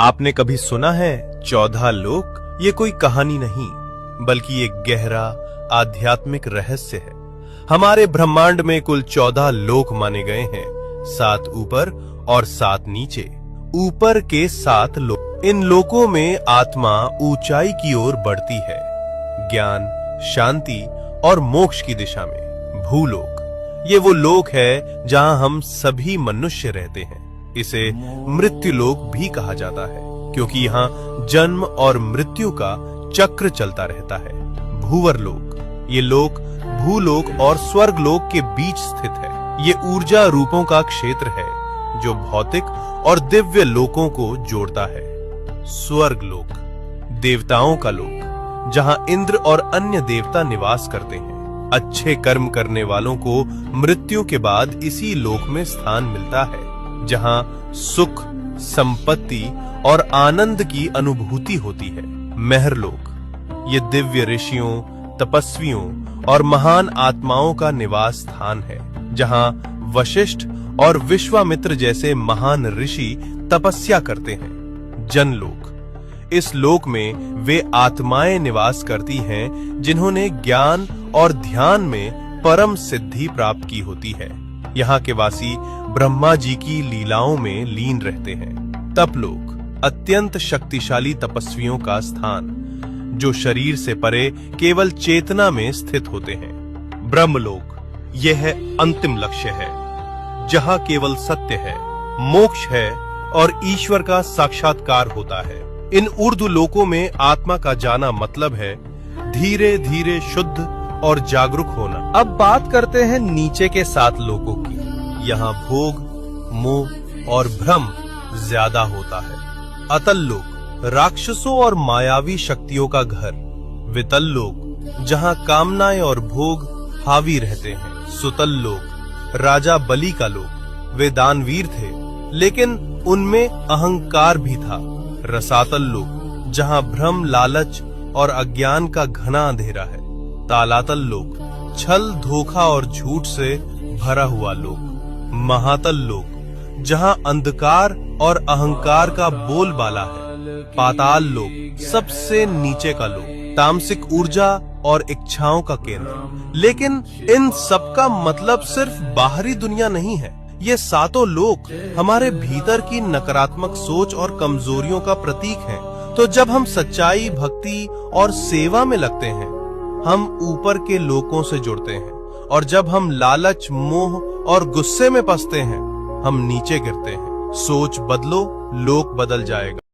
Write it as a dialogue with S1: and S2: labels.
S1: आपने कभी सुना है 14 लोक? ये कोई कहानी नहीं बल्कि एक गहरा आध्यात्मिक रहस्य है। हमारे ब्रह्मांड में कुल 14 लोक माने गए हैं, 7 ऊपर और 7 नीचे। ऊपर के 7 लोक, इन लोकों में आत्मा ऊंचाई की ओर बढ़ती है, ज्ञान, शांति और मोक्ष की दिशा में। भूलोक, ये वो लोक है जहां हम सभी मनुष्य रहते हैं। इसे मृत्यु लोक भी कहा जाता है क्योंकि यहाँ जन्म और मृत्यु का चक्र चलता रहता है। भूवर लोक, ये लोक भूलोक और स्वर्ग लोक के बीच स्थित है। ये ऊर्जा रूपों का क्षेत्र है जो भौतिक और दिव्य लोकों को जोड़ता है। स्वर्ग लोक, देवताओं का लोक, जहां इंद्र और अन्य देवता निवास करते हैं। अच्छे कर्म करने वालों को मृत्यु के बाद इसी लोक में स्थान मिलता है, जहां सुख, संपत्ति और आनंद की अनुभूति होती है। महरलोक, ये दिव्य ऋषियों, तपस्वियों और महान आत्माओं का निवास स्थान है, जहां वशिष्ठ और विश्वामित्र जैसे महान ऋषि तपस्या करते हैं। जनलोक, इस लोक में वे आत्माएं निवास करती हैं जिन्होंने ज्ञान और ध्यान में परम सिद्धि प्राप्त की होती है। यहाँ के वासी ब्रह्मा जी की लीलाओं में लीन रहते हैं। तपलोक, अत्यंत शक्तिशाली तपस्वियों का स्थान, जो शरीर से परे केवल चेतना में स्थित होते हैं। ब्रह्मलोक, यह अंतिम लक्ष्य है, जहाँ केवल सत्य है, मोक्ष है और ईश्वर का साक्षात्कार होता है। इन ऊर्ध्व लोकों में आत्मा का जाना मतलब है धीरे धीरे शुद्ध और जागरूक होना। अब बात करते हैं नीचे के 7 लोकों की। यहाँ भोग, मोह और भ्रम ज्यादा होता है। अतल लोक, राक्षसों और मायावी शक्तियों का घर। वितल लोक, जहाँ कामनाएं और भोग हावी रहते हैं। सुतल लोक, राजा बलि का लोक। वे दानवीर थे, लेकिन उनमें अहंकार भी था। रसातल लोक, जहाँ भ्रम, लालच और अज्ञान का घना अंधेरा है। तालातल लोक, छल, धोखा और झूठ से भरा हुआ लोक। महातल लोक, जहां अंधकार और अहंकार का बोलबाला है। पाताल लोक, सबसे नीचे का लोक, तामसिक ऊर्जा और इच्छाओं का केंद्र। लेकिन इन सब का मतलब सिर्फ बाहरी दुनिया नहीं है। ये 7 लोक हमारे भीतर की नकारात्मक सोच और कमजोरियों का प्रतीक हैं। तो जब हम सच्चाई, भक्ति और सेवा में लगते हैं, हम ऊपर के लोकों से जुड़ते हैं, और जब हम लालच, मोह और गुस्से में फंसते हैं, हम नीचे गिरते हैं। सोच बदलो, लोक बदल जाएगा।